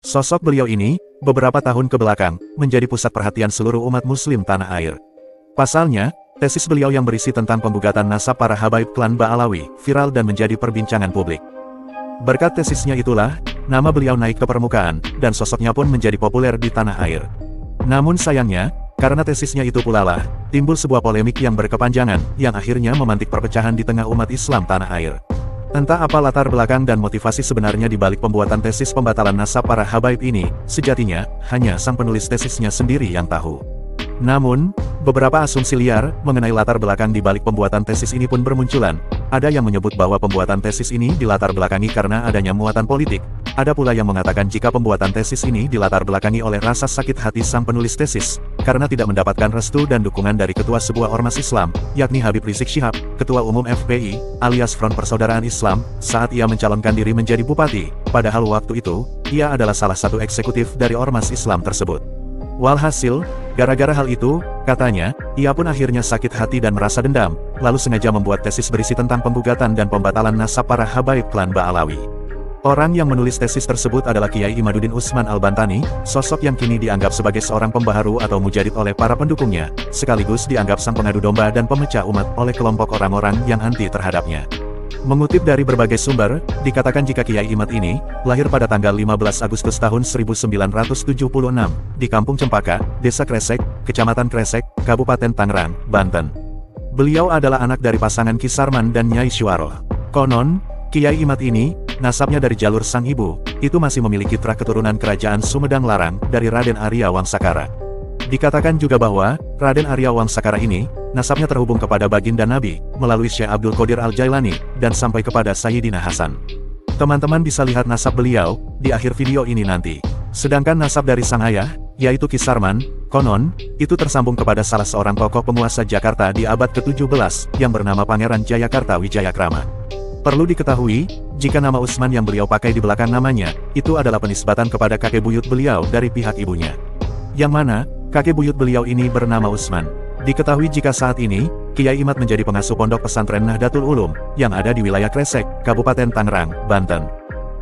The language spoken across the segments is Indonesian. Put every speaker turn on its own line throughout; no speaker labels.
Sosok beliau ini, beberapa tahun kebelakang, menjadi pusat perhatian seluruh umat muslim tanah air. Pasalnya, tesis beliau yang berisi tentang penggugatan nasab para habaib klan Ba'alawi, viral dan menjadi perbincangan publik. Berkat tesisnya itulah, nama beliau naik ke permukaan, dan sosoknya pun menjadi populer di tanah air. Namun sayangnya, karena tesisnya itu pula lah, timbul sebuah polemik yang berkepanjangan, yang akhirnya memantik perpecahan di tengah umat Islam tanah air. Entah apa latar belakang dan motivasi sebenarnya di balik pembuatan tesis pembatalan nasab para habaib ini, sejatinya, hanya sang penulis tesisnya sendiri yang tahu. Namun, beberapa asumsi liar mengenai latar belakang di balik pembuatan tesis ini pun bermunculan. Ada yang menyebut bahwa pembuatan tesis ini dilatar belakangi karena adanya muatan politik. Ada pula yang mengatakan jika pembuatan tesis ini dilatar belakangi oleh rasa sakit hati sang penulis tesis, karena tidak mendapatkan restu dan dukungan dari ketua sebuah ormas Islam, yakni Habib Rizik Syihab, Ketua Umum FPI, alias Front Persaudaraan Islam, saat ia mencalonkan diri menjadi bupati, padahal waktu itu, ia adalah salah satu eksekutif dari ormas Islam tersebut. Walhasil, gara-gara hal itu, katanya, ia pun akhirnya sakit hati dan merasa dendam, lalu sengaja membuat tesis berisi tentang penggugatan dan pembatalan nasab para habaib klan Ba'alawi. Orang yang menulis tesis tersebut adalah Kiai Imaduddin Utsman Al-Bantani, sosok yang kini dianggap sebagai seorang pembaharu atau mujadid oleh para pendukungnya, sekaligus dianggap sang pengadu domba dan pemecah umat oleh kelompok orang-orang yang anti terhadapnya. Mengutip dari berbagai sumber, dikatakan jika Kiai Imad ini, lahir pada tanggal 15 Agustus tahun 1976, di Kampung Cempaka, Desa Kresek, Kecamatan Kresek, Kabupaten Tangerang, Banten. Beliau adalah anak dari pasangan Ki Sarman dan Nyai Syuwaroh. Konon, Kiai Imad ini, nasabnya dari jalur sang ibu, itu masih memiliki trah keturunan kerajaan Sumedang Larang dari Raden Arya Wangsakara. Dikatakan juga bahwa, Raden Arya Wangsakara ini, nasabnya terhubung kepada baginda Nabi, melalui Syekh Abdul Qadir Al-Jailani, dan sampai kepada Sayyidina Hasan. Teman-teman bisa lihat nasab beliau, di akhir video ini nanti. Sedangkan nasab dari sang ayah, yaitu Ki Sarman, konon, itu tersambung kepada salah seorang tokoh penguasa Jakarta di abad ke-17, yang bernama Pangeran Jayakarta Wijayakrama. Perlu diketahui, jika nama Utsman yang beliau pakai di belakang namanya, itu adalah penisbatan kepada kakek buyut beliau dari pihak ibunya. Yang mana, kakek buyut beliau ini bernama Utsman. Diketahui jika saat ini, Kiai Imad menjadi pengasuh pondok pesantren Nahdlatul Ulum, yang ada di wilayah Kresek, Kabupaten Tangerang, Banten.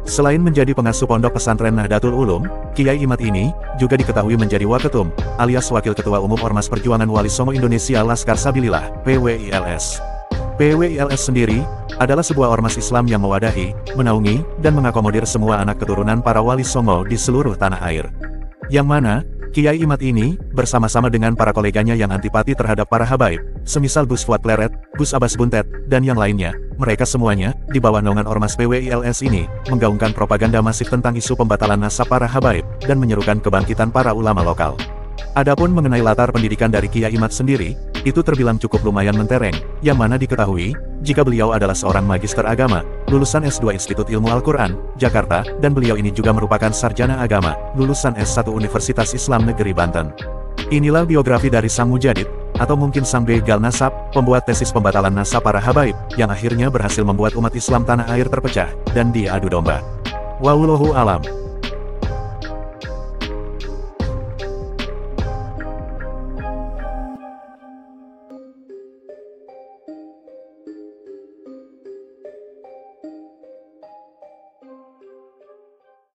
Selain menjadi pengasuh pondok pesantren Nahdlatul Ulum, Kiai Imad ini, juga diketahui menjadi waketum, alias Wakil Ketua Umum Ormas Perjuangan Wali Songo Indonesia Laskar Sabilillah, PWILS. PWILS sendiri, adalah sebuah ormas Islam yang mewadahi, menaungi, dan mengakomodir semua anak keturunan para Wali Songo di seluruh tanah air. Yang mana, Kiai Imad ini, bersama-sama dengan para koleganya yang antipati terhadap para habaib, semisal Gus Fuad Pleret, Gus Abbas Buntet, dan yang lainnya, mereka semuanya, di bawah naungan ormas PWILS ini, menggaungkan propaganda masif tentang isu pembatalan nasab para habaib, dan menyerukan kebangkitan para ulama lokal. Adapun mengenai latar pendidikan dari Kiai Imad sendiri, itu terbilang cukup lumayan mentereng, yang mana diketahui, jika beliau adalah seorang magister agama, lulusan S2 Institut Ilmu Al-Quran, Jakarta, dan beliau ini juga merupakan sarjana agama, lulusan S1 Universitas Islam Negeri Banten. Inilah biografi dari sang mujadid, atau mungkin sang begal nasab, pembuat tesis pembatalan nasab para habaib, yang akhirnya berhasil membuat umat Islam tanah air terpecah, dan diadu domba. Wallahu alam.